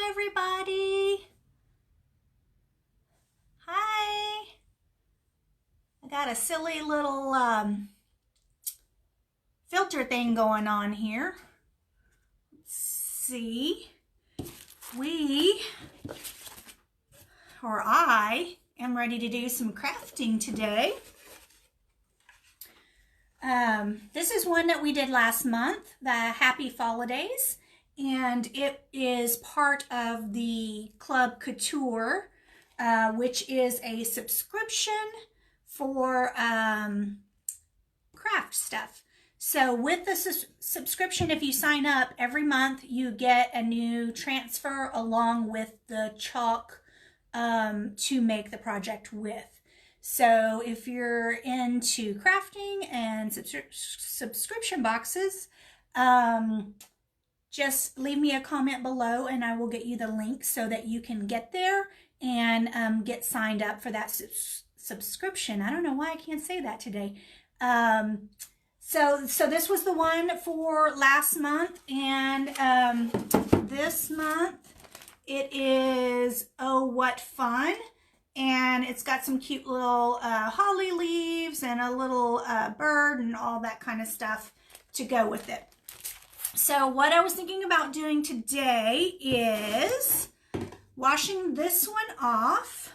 Hi, everybody. Hi. I got a silly little filter thing going on here. Let's see. I am ready to do some crafting today. This is one that we did last month, the Happy Holidays, and it is part of the Club Couture, which is a subscription for craft stuff. So with the subscription, if you sign up every month, you get a new transfer along with the chalk to make the project with. So if you're into crafting and subscription boxes, just leave me a comment below and I will get you the link so that you can get there and get signed up for that subscription. I don't know why I can't say that today. So this was the one for last month, and this month it is Oh What Fun. And it's got some cute little holly leaves and a little bird and all that kind of stuff to go with it. So what I was thinking about doing today is washing this one off.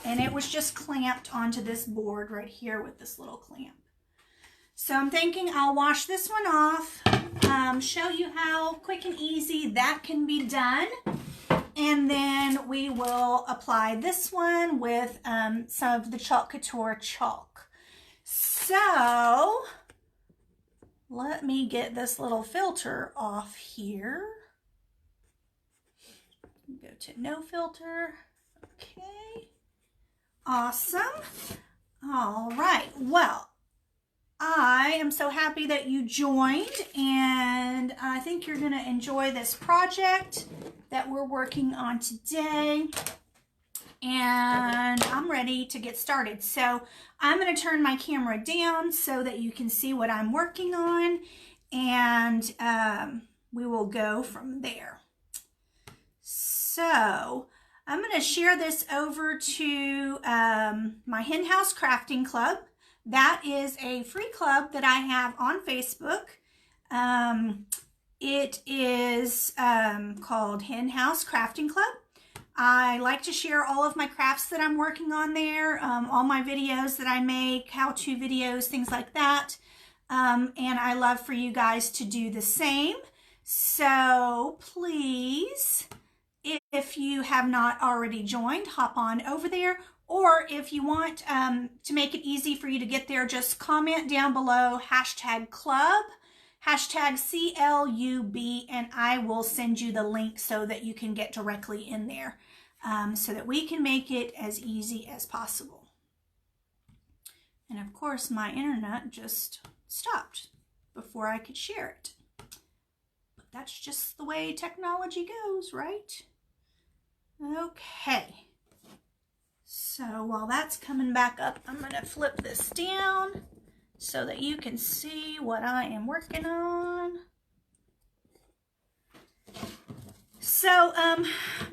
And it was just clamped onto this board right here with this little clamp. So I'm thinking I'll wash this one off, show you how quick and easy that can be done. And then we will apply this one with some of the Chalk Couture chalk. So let me get this little filter off here. Go to no filter. Okay. Awesome. All right. Well, I am so happy that you joined, and I think you're going to enjoy this project that we're working on today. And I'm ready to get started. So I'm going to turn my camera down so that you can see what I'm working on, and we will go from there. So I'm going to share this over to my Hen House Crafting Club. That is a free club that I have on Facebook. It is called Hen House Crafting Club. I like to share all of my crafts that I'm working on there, all my videos that I make, how-to videos, things like that. And I love for you guys to do the same. So please, if you have not already joined, hop on over there. Or if you want to make it easy for you to get there, just comment down below #club, #CLUB, and I will send you the link so that you can get directly in there so that we can make it as easy as possible. And of course, my internet just stopped before I could share it. But that's just the way technology goes, right? Okay. So while that's coming back up, I'm going to flip this down so that you can see what I am working on. So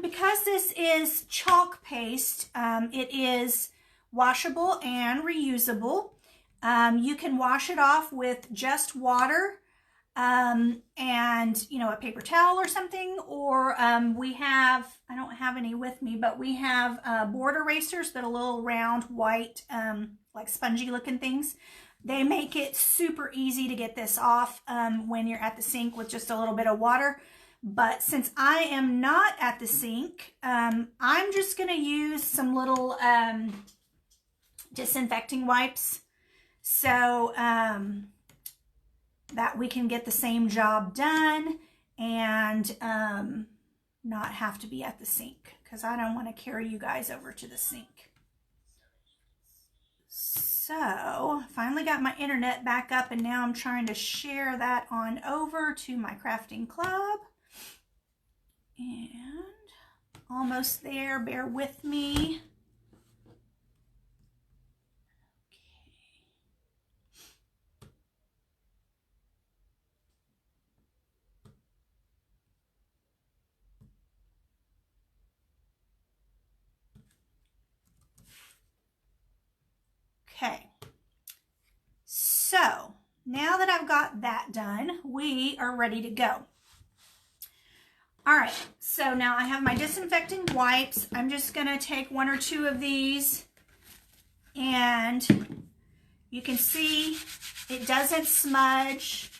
because this is chalk paste, it is washable and reusable. You can wash it off with just water and a paper towel or something, or we have, I don't have any with me, but we have board erasers that are little round white like spongy looking things. They make it super easy to get this off when you're at the sink with just a little bit of water. But since I am not at the sink, I'm just going to use some little disinfecting wipes so that we can get the same job done and not have to be at the sink, because I don't want to carry you guys over to the sink. So finally got my internet back up, and now I'm trying to share that on over to my crafting club. And almost there, bear with me. now that I've got that done, we are ready to go. All right, so now I have my disinfecting wipes. I'm just gonna take 1 or 2 of these, and you can see it doesn't smudge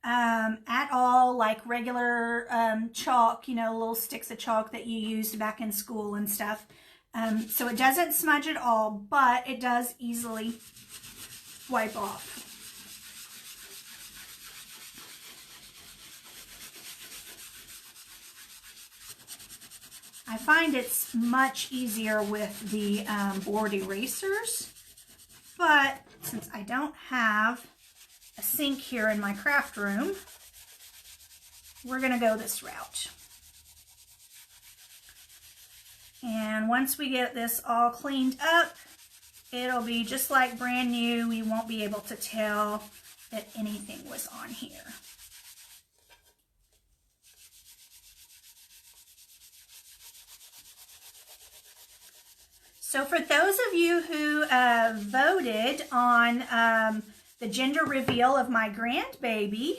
at all like regular chalk, you know, little sticks of chalk that you used back in school and stuff. So it doesn't smudge at all, but it does easily wipe off. I find it's much easier with the board erasers, but since I don't have a sink here in my craft room, we're going to go this route. And once we get this all cleaned up, it'll be just like brand new. You won't be able to tell that anything was on here. So for those of you who voted on the gender reveal of my grandbaby,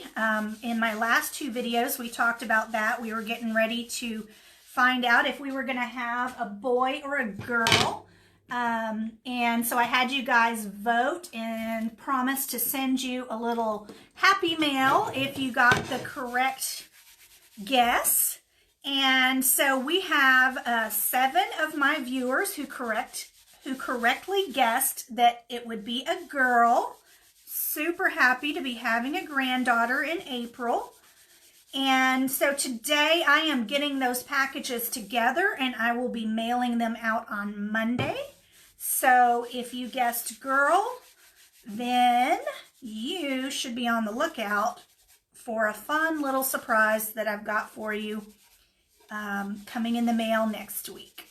in my last 2 videos, we talked about that. We were getting ready to find out if we were going to have a boy or a girl. And so I had you guys vote and promised to send you a little happy mail if you got the correct guess. And so we have 7 of my viewers who correctly guessed that it would be a girl. Super happy to be having a granddaughter in April. And so today I am getting those packages together and I will be mailing them out on Monday. So if you guessed girl, then you should be on the lookout for a fun little surprise that I've got for you coming in the mail next week.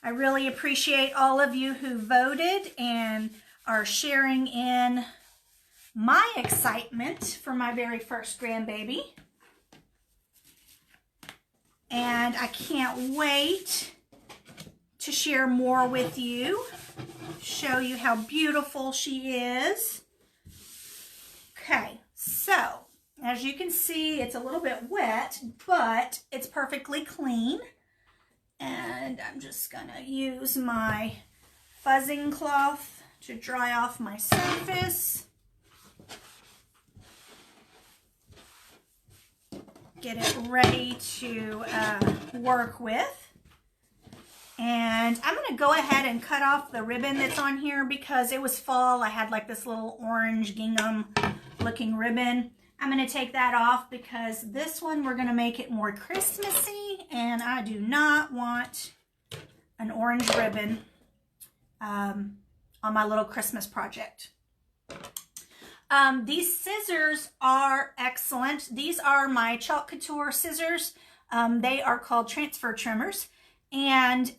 I really appreciate all of you who voted and are sharing in my excitement for my very first grandbaby. And I can't wait to share more with you, show you how beautiful she is. Okay, so as you can see, it's a little bit wet, but it's perfectly clean. And I'm just gonna use my fuzzing cloth to dry off my surface. Get it ready to work with. And I'm going to go ahead and cut off the ribbon that's on here because it was fall. I had like this little orange gingham looking ribbon. I'm going to take that off because this one we're going to make it more Christmassy, and I do not want an orange ribbon on my little Christmas project. These scissors are excellent. These are my Chalk Couture scissors. They are called transfer trimmers, and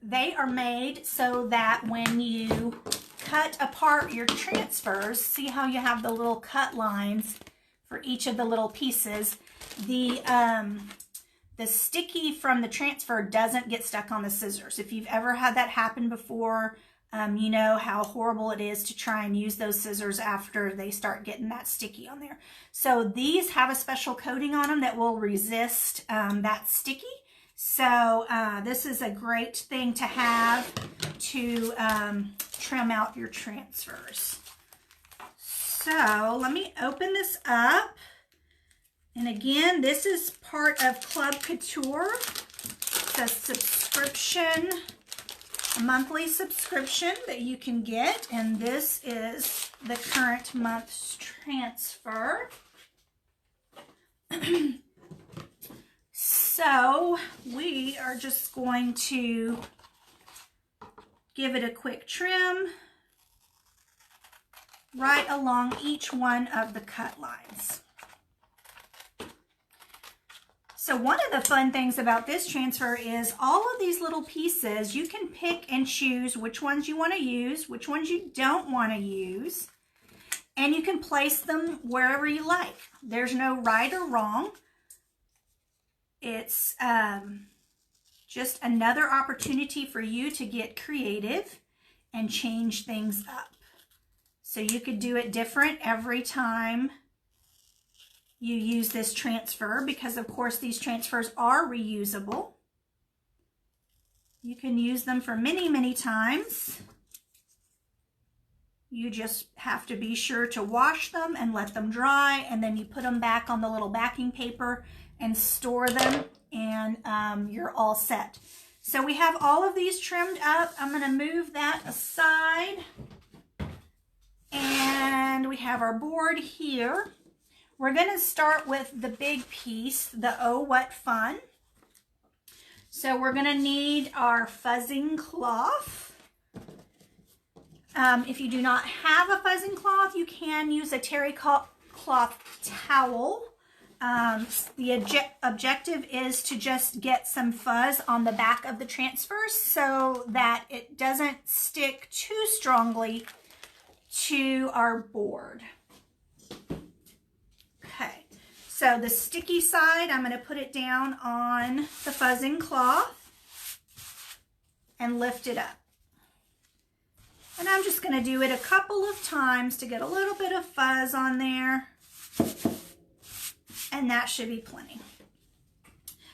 they are made so that when you cut apart your transfers, see how you have the little cut lines for each of the little pieces, the sticky from the transfer doesn't get stuck on the scissors. If you've ever had that happen before, you know how horrible it is to try and use those scissors after they start getting that sticky on there. So these have a special coating on them that will resist that sticky. So this is a great thing to have to trim out your transfers. So let me open this up. And again, this is part of Club Couture. It's a subscription, a monthly subscription that you can get, and this is the current month's transfer. So we are just going to give it a quick trim right along each one of the cut lines. So one of the fun things about this transfer is all of these little pieces, you can pick and choose which ones you want to use, which ones you don't want to use, and you can place them wherever you like. There's no right or wrong. It's just another opportunity for you to get creative and change things up. So you could do it different every time you use this transfer, because of course these transfers are reusable. You can use them for many, many times. You just have to be sure to wash them and let them dry, and then you put them back on the little backing paper and store them, and you're all set. So we have all of these trimmed up. I'm going to move that aside. And we have our board here. We're going to start with the big piece, the Oh What Fun. So we're going to need our fuzzing cloth. If you do not have a fuzzing cloth, you can use a terry cloth towel. The objective is to just get some fuzz on the back of the transfers so that it doesn't stick too strongly to our board. Okay, so the sticky side, I'm going to put it down on the fuzzing cloth and lift it up. And I'm just going to do it a couple of times to get a little bit of fuzz on there. And that should be plenty.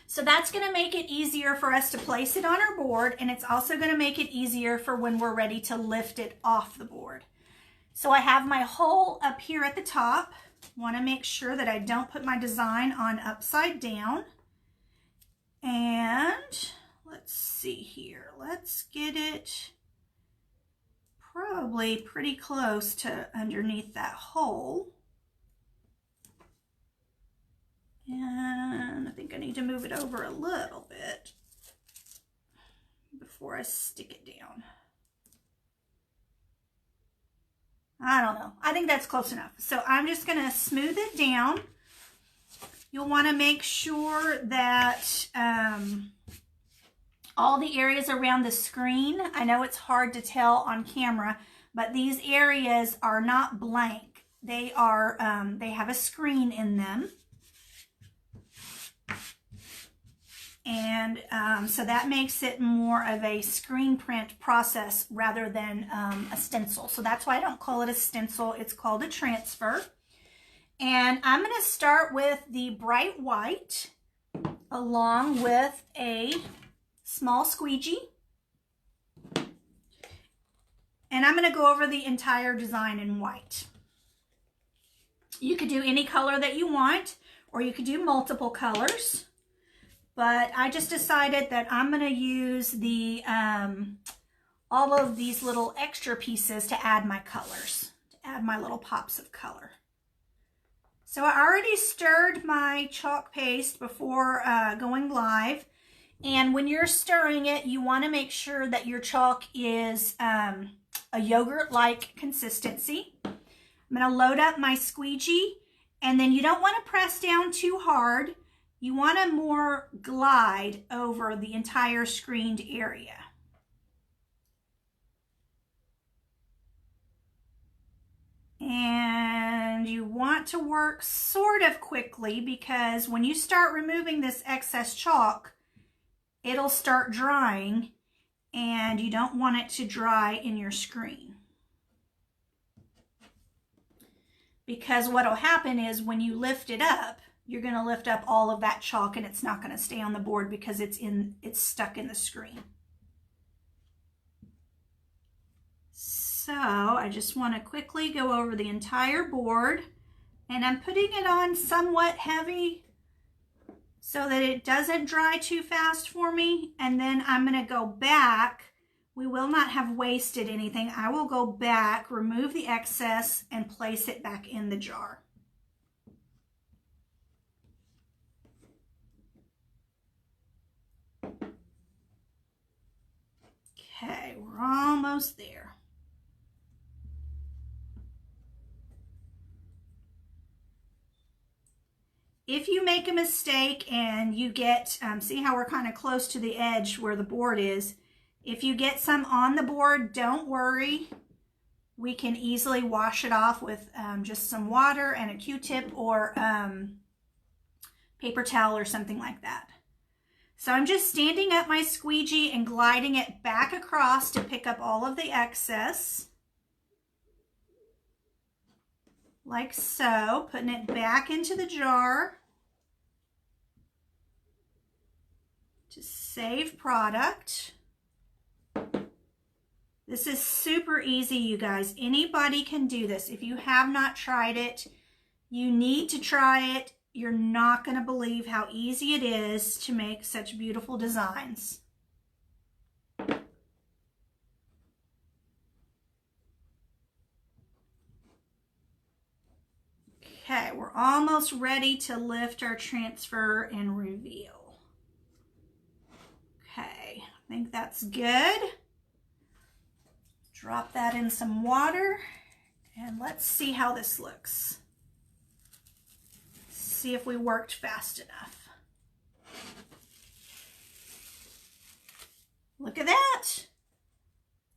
So that's going to make it easier for us to place it on our board, and it's also going to make it easier for when we're ready to lift it off the board. So I have my hole up here at the top. Want to make sure that I don't put my design on upside down. And let's see here. Let's get it probably pretty close to underneath that hole. And I think I need to move it over a little bit before I stick it down. I don't know. I think that's close enough. So I'm just going to smooth it down. You'll want to make sure that all the areas around the screen, I know it's hard to tell on camera, but these areas are not blank. They are, they have a screen in them. And so that makes it more of a screen print process rather than a stencil. So that's why I don't call it a stencil. It's called a transfer. And I'm going to start with the bright white along with a small squeegee. And I'm going to go over the entire design in white. You could do any color that you want, or you could do multiple colors. But I just decided that I'm going to use the all of these little extra pieces to add my colors, to add my little pops of color. So I already stirred my chalk paste before going live. And when you're stirring it, you want to make sure that your chalk is a yogurt-like consistency. I'm going to load up my squeegee, and then you don't want to press down too hard. You want to more glide over the entire screened area. And you want to work sort of quickly, because when you start removing this excess chalk, it'll start drying, and you don't want it to dry in your screen. Because what'll happen is when you lift it up, you're going to lift up all of that chalk, and it's not going to stay on the board because it's stuck in the screen. So I just want to quickly go over the entire board, and I'm putting it on somewhat heavy so that it doesn't dry too fast for me. And then I'm going to go back. We will not have wasted anything. I will go back, remove the excess, and place it back in the jar. Okay, we're almost there. If you make a mistake and you get, see how we're kind of close to the edge where the board is. If you get some on the board, don't worry. We can easily wash it off with just some water and a Q-tip or paper towel or something like that. So I'm just standing up my squeegee and gliding it back across to pick up all of the excess. like so, putting it back into the jar to save product. This is super easy, you guys. Anybody can do this. If you have not tried it, you need to try it. You're not going to believe how easy it is to make such beautiful designs. Okay, we're almost ready to lift our transfer and reveal. Okay, I think that's good. Drop that in some water and let's see how this looks. See if we worked fast enough. Look at that.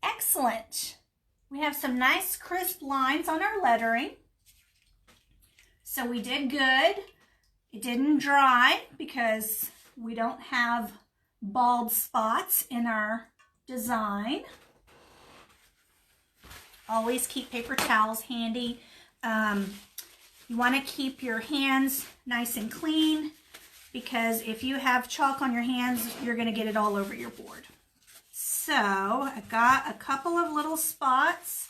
Excellent. We have some nice crisp lines on our lettering. So we did good. It didn't dry because we don't have bald spots in our design. Always keep paper towels handy. You want to keep your hands nice and clean because if you have chalk on your hands, you're going to get it all over your board. So I got a couple of little spots.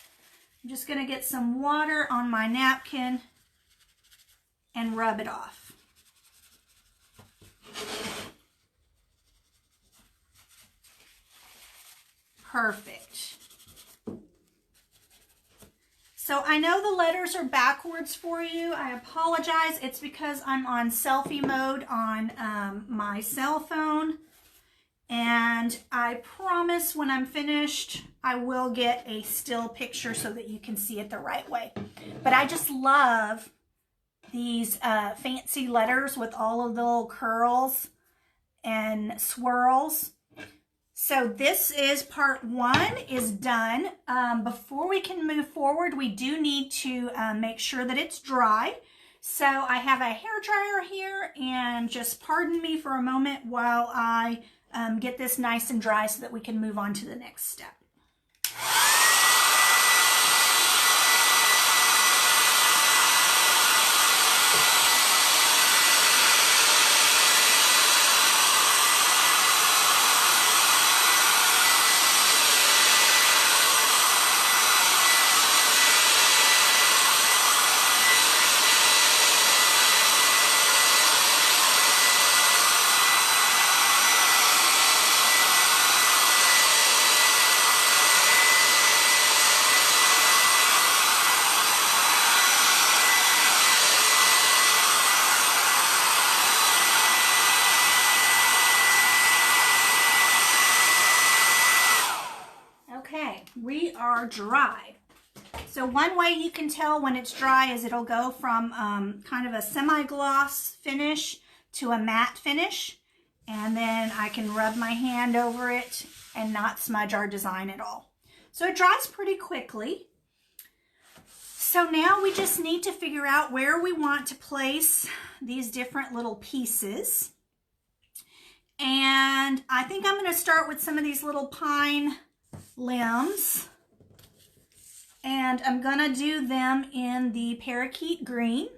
I'm just going to get some water on my napkin and rub it off. Perfect. So I know the letters are backwards for you. I apologize. It's because I'm on selfie mode on my cell phone. And I promise when I'm finished, I will get a still picture so that you can see it the right way. But I just love these fancy letters with all of the little curls and swirls. So this is part 1 is done. Before we can move forward, we do need to make sure that it's dry. So I have a hair dryer here, and just pardon me for a moment while I get this nice and dry so that we can move on to the next step. We are dry. So one way you can tell when it's dry is it'll go from kind of a semi-gloss finish to a matte finish, and then I can rub my hand over it and not smudge our design at all. So it dries pretty quickly. So now we just need to figure out where we want to place these different little pieces. And I think I'm going to start with some of these little pine limbs, and I'm gonna do them in the parakeet green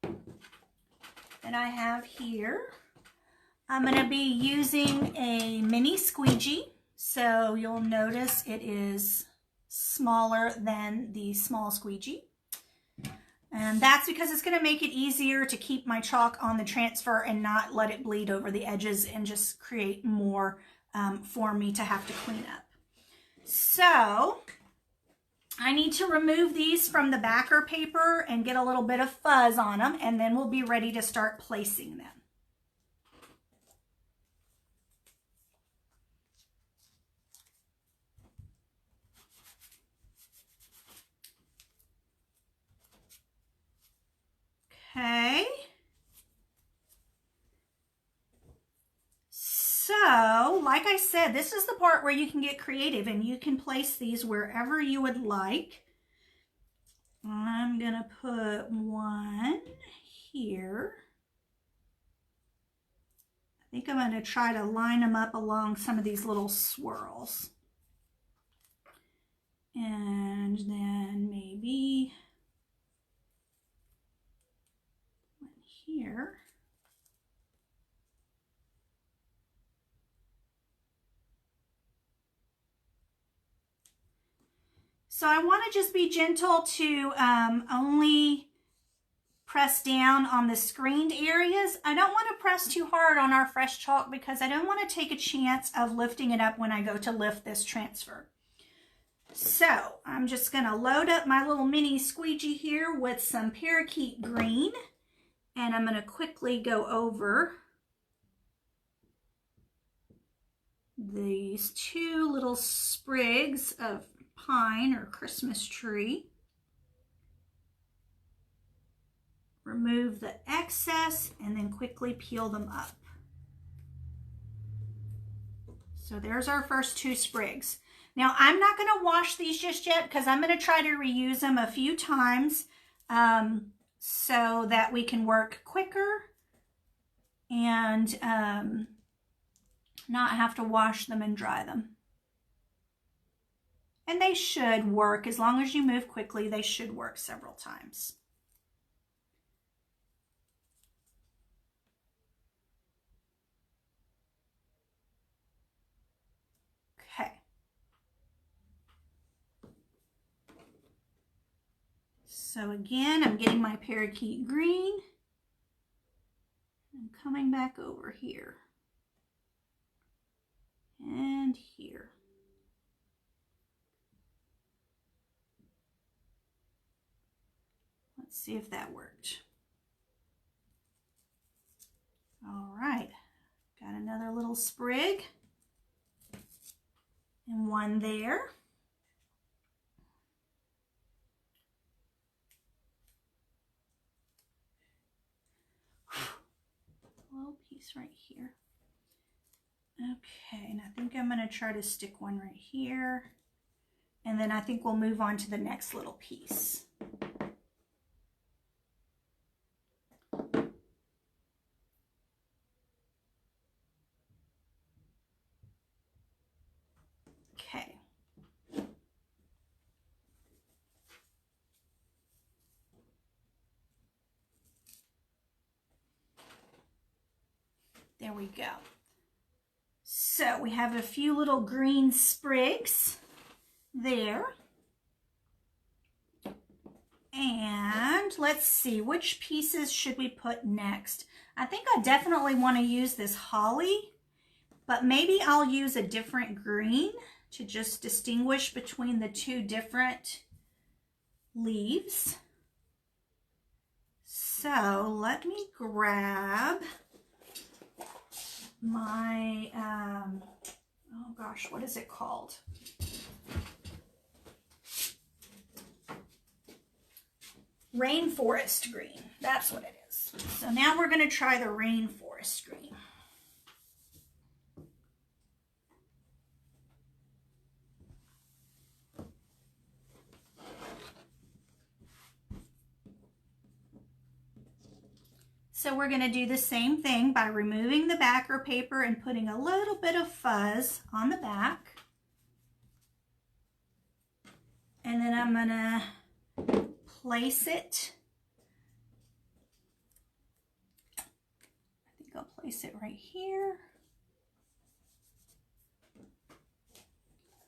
that I have here. I'm gonna be using a mini squeegee, so you'll notice it is smaller than the small squeegee, and that's because it's gonna make it easier to keep my chalk on the transfer and not let it bleed over the edges and just create more for me to have to clean up. So I need to remove these from the backer paper and get a little bit of fuzz on them, and then we'll be ready to start placing them. Okay. So, like I said, this is the part where you can get creative and you can place these wherever you would like. I'm going to put one here. I think I'm going to try to line them up along some of these little swirls. And then maybe here. So I want to just be gentle to only press down on the screened areas. I don't want to press too hard on our fresh chalk because I don't want to take a chance of lifting it up when I go to lift this transfer. So I'm just going to load up my little mini squeegee here with some parakeet green, and I'm going to quickly go over these two little sprigs of pine or Christmas tree. Remove the excess and then quickly peel them up. So there's our first two sprigs. Now I'm not going to wash these just yet because I'm going to try to reuse them a few times so that we can work quicker and not have to wash them and dry them. And they should work. As long as you move quickly, they should work several times. Okay. So again, I'm getting my parakeet green. I'm coming back over here. And here. Let's see if that worked. All right, got another little sprig and one there. A little piece right here. Okay, and I think I'm going to try to stick one right here. And then I think we'll move on to the next little piece. Okay. There we go. So we have a few little green sprigs there. And let's see, which pieces should we put next? I think I definitely want to use this holly, but maybe I'll use a different green to just distinguish between the two different leaves. So let me grab my, oh gosh, what is it called? Rainforest green. That's what it is. So now we're going to try the rainforest green. So we're going to do the same thing by removing the backer paper and putting a little bit of fuzz on the back. And then I'm going to place it. I think I'll place it right here.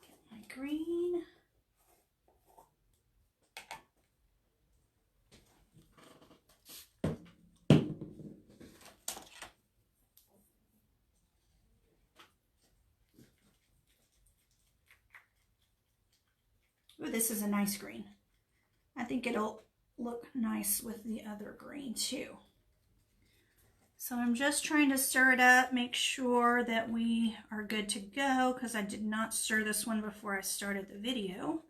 Get my green. Ooh, this is a nice green. I think it'll look nice with the other green too. So I'm just trying to stir it up, make sure that we are good to go because I did not stir this one before I started the video.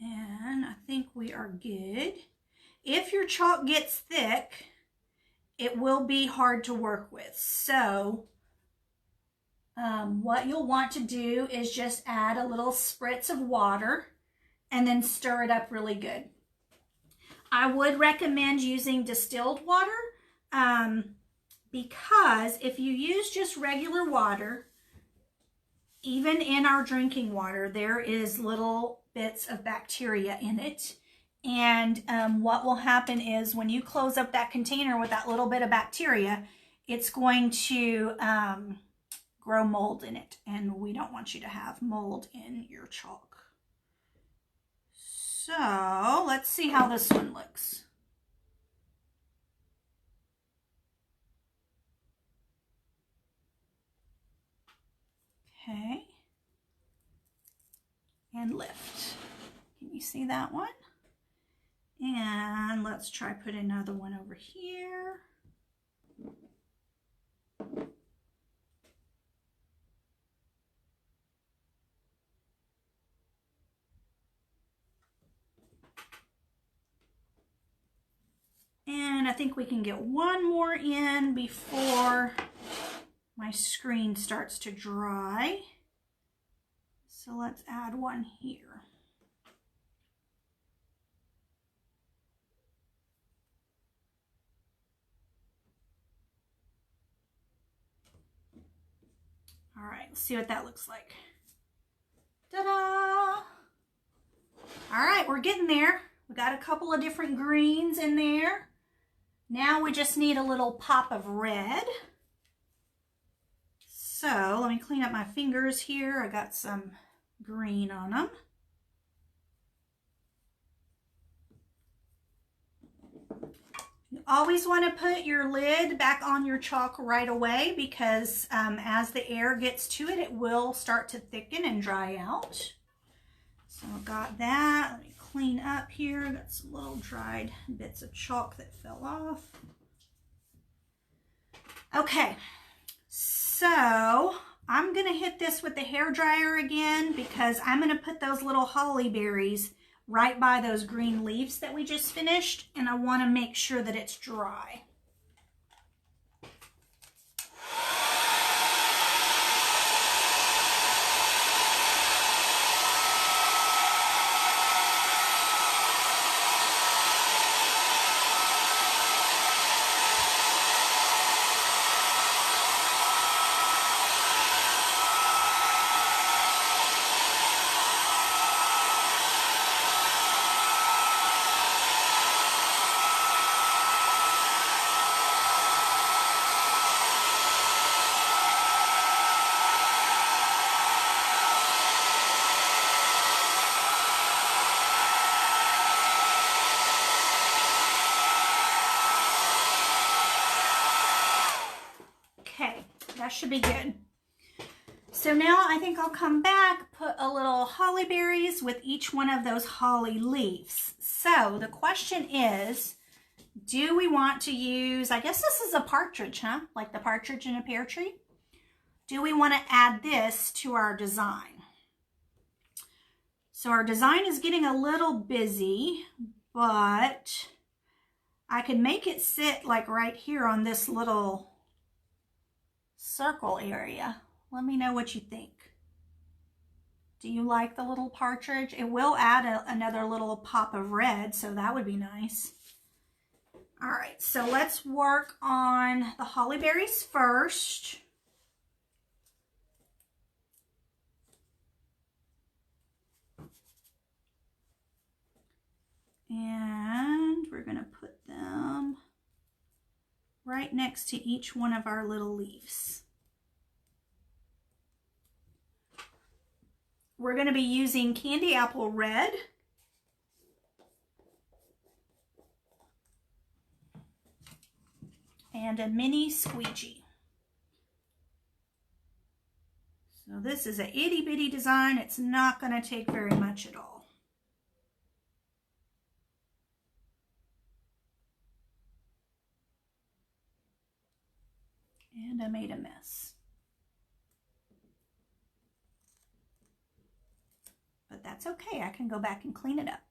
And I think we are good. If your chalk gets thick, it will be hard to work with. So what you'll want to do is just add a little spritz of water and then stir it up really good. I would recommend using distilled water because if you use just regular water, even in our drinking water, there is little bits of bacteria in it. And what will happen is when you close up that container with that little bit of bacteria, it's going to grow mold in it. And we don't want you to have mold in your chalk. So let's see how this one looks. Okay. And lift. Can you see that one? And let's try put another one over here. And I think we can get one more in before my screen starts to dry. So let's add one here. All right, let's see what that looks like. Ta-da! All right, we're getting there. We got a couple of different greens in there. Now we just need a little pop of red. So let me clean up my fingers here. I got some green on them. You always want to put your lid back on your chalk right away because as the air gets to it, it will start to thicken and dry out. So I've got that. Let me clean up here. Got some little dried bits of chalk that fell off. Okay, so I'm going to hit this with the hair dryer again because I'm going to put those little holly berries right by those green leaves that we just finished, and I want to make sure that it's dry. That should be good. So now I think I'll come back, put a little holly berries with each one of those holly leaves. So the question is, do we want to use, I guess this is a partridge, huh? Like the partridge in a pear tree. Do we want to add this to our design? So our design is getting a little busy, but I could make it sit like right here on this little circle area. Let me know what you think. Do you like the little partridge? It will add another little pop of red, so that would be nice. All right, so let's work on the holly berries first. And we're going to put them right next to each one of our little leaves. We're going to be using candy apple red. And a mini squeegee. So this is a itty bitty design. It's not going to take very much at all. And I made a mess. But that's okay. I can go back and clean it up.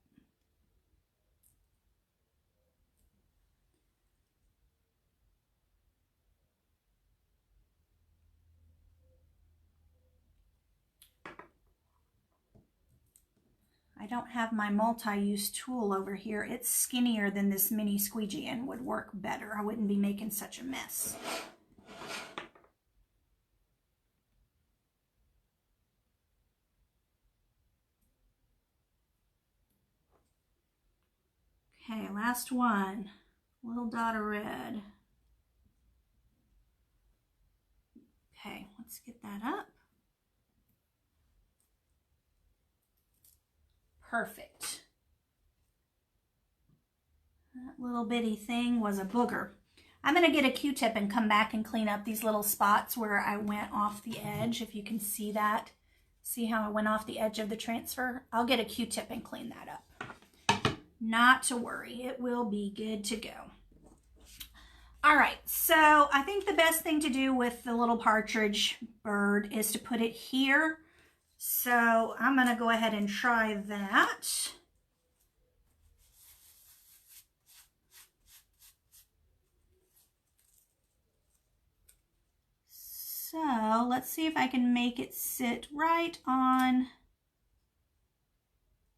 I don't have my multi-use tool over here. It's skinnier than this mini squeegee and would work better. I wouldn't be making such a mess. last one. Little dot of red. Okay, let's get that up. Perfect. That little bitty thing was a booger. I'm going to get a Q-tip and come back and clean up these little spots where I went off the edge, if you can see that. See how I went off the edge of the transfer? I'll get a Q-tip and clean that up. Not to worry, it will be good to go. All right, so I think the best thing to do with the little partridge bird is to put it here. So I'm going to go ahead and try that. So let's see if I can make it sit right on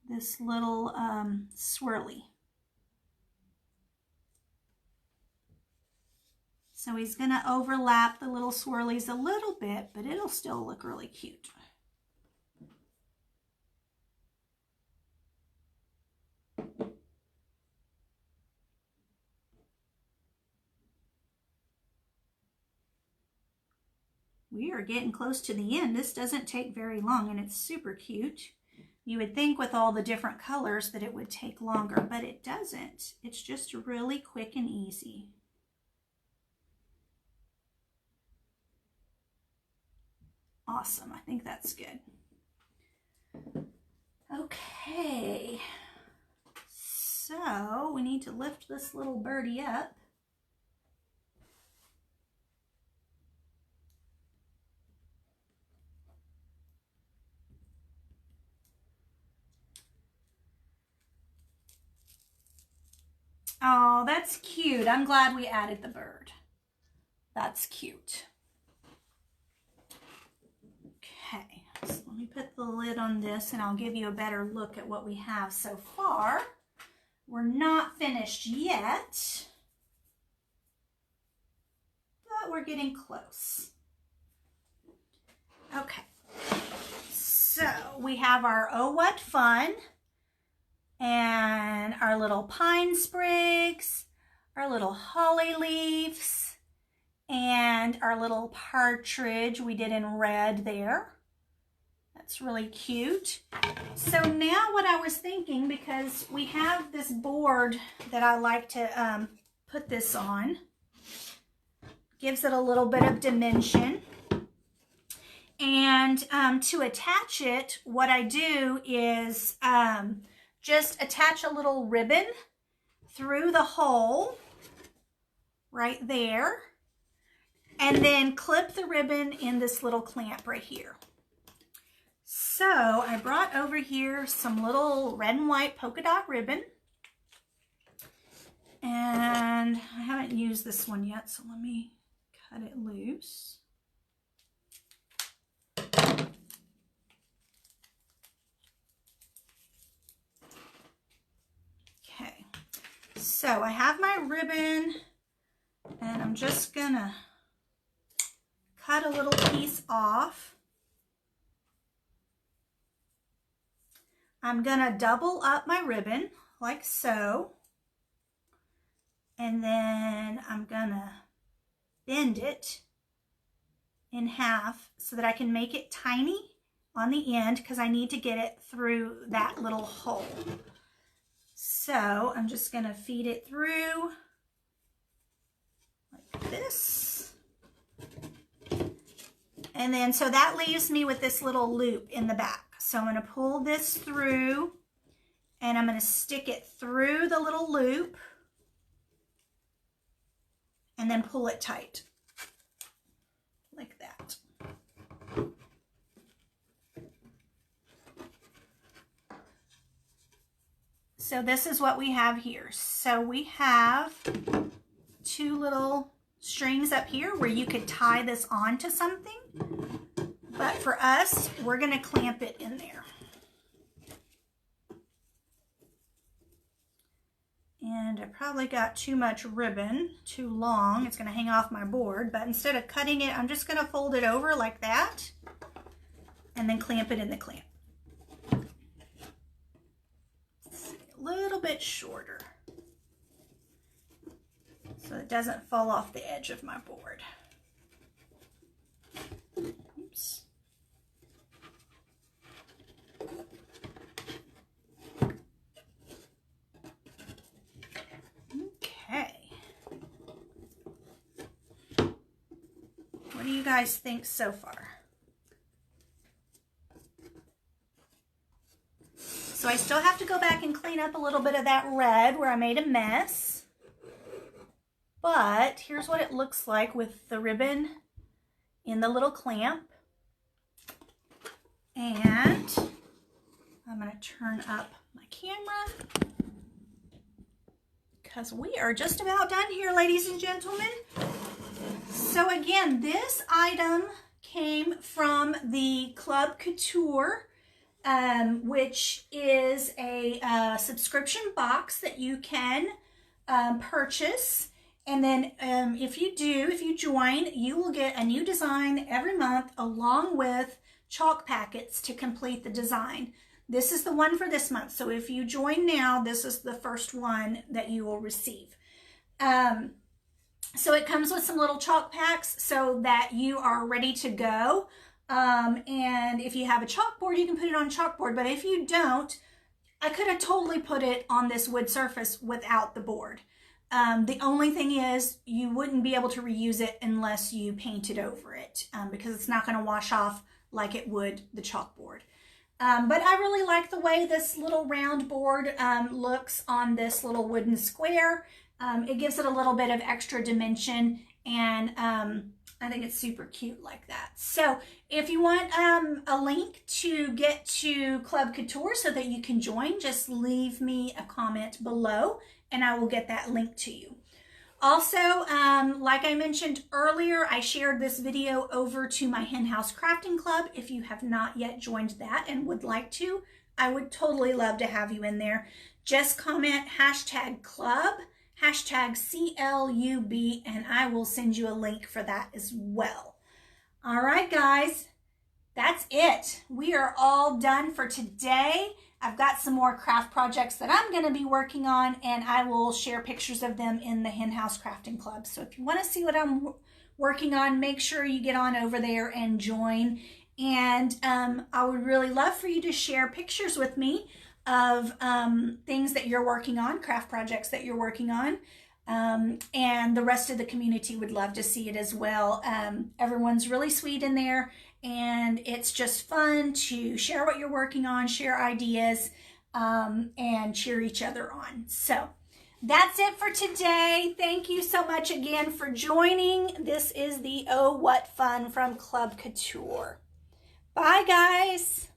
this little swirly. So he's going to overlap the little swirlies a little bit, but it'll still look really cute. We are getting close to the end. This doesn't take very long and it's super cute. You would think with all the different colors that it would take longer, but it doesn't. It's just really quick and easy. Awesome, I think that's good. Okay, so we need to lift this little birdie up. Oh, that's cute. I'm glad we added the bird. That's cute. Okay, so let me put the lid on this and I'll give you a better look at what we have so far. We're not finished yet, but we're getting close. Okay, so we have our Oh What Fun and our little pine sprigs, our little holly leaves, and our little partridge we did in red there. That's really cute. So now what I was thinking, because we have this board that I like to put this on, gives it a little bit of dimension. And to attach it, what I do is just attach a little ribbon through the hole right there, and then clip the ribbon in this little clamp right here. So I brought over here some little red and white polka dot ribbon, and I haven't used this one yet, so let me cut it loose. Okay, so I have my ribbon and I'm just gonna cut a little piece off. I'm gonna double up my ribbon like so, and then I'm gonna bend it in half so that I can make it tiny on the end, because I need to get it through that little hole. So I'm just gonna feed it through like this. And then, so that leaves me with this little loop in the back. So I'm gonna pull this through and I'm gonna stick it through the little loop and then pull it tight like that. So this is what we have here. So we have two little strings up here where you could tie this onto something, but for us, we're gonna clamp it in there. And I probably got too much ribbon, too long. It's gonna hang off my board, but instead of cutting it, I'm just gonna fold it over like that and then clamp it in the clamp. A little bit shorter. so it doesn't fall off the edge of my board. Oops. Okay. What do you guys think so far? So I still have to go back and clean up a little bit of that red where I made a mess. But here's what it looks like with the ribbon in the little clamp. And I'm going to turn up my camera because we are just about done here, ladies and gentlemen. So again, this item came from the Club Couture, which is a subscription box that you can purchase. And then if you join, you will get a new design every month along with chalk packets to complete the design. This is the one for this month. So if you join now, this is the first one that you will receive. So it comes with some little chalk packs so that you are ready to go. And if you have a chalkboard, you can put it on chalkboard. But if you don't, I could have totally put it on this wood surface without the board. The only thing is you wouldn't be able to reuse it unless you painted over it because it's not going to wash off like it would the chalkboard. But I really like the way this little round board looks on this little wooden square. It gives it a little bit of extra dimension, and I think it's super cute like that. So if you want a link to get to Club Couture so that you can join, just leave me a comment below and I will get that link to you. Also, like I mentioned earlier, I shared this video over to my Hen House Crafting Club. If you have not yet joined that and would like to, I would totally love to have you in there. Just comment #club, #CLUB, and I will send you a link for that as well. All right, guys, that's it. We are all done for today. I've got some more craft projects that I'm going to be working on, and I will share pictures of them in the Hen House Crafting Club. So if you want to see what I'm working on, make sure you get on over there and join. And I would really love for you to share pictures with me of things that you're working on, craft projects that you're working on. And the rest of the community would love to see it as well. Everyone's really sweet in there, and it's just fun to share what you're working on, share ideas, and cheer each other on. So that's it for today. Thank you so much again for joining. This is the Oh What Fun from Club Couture. Bye, guys.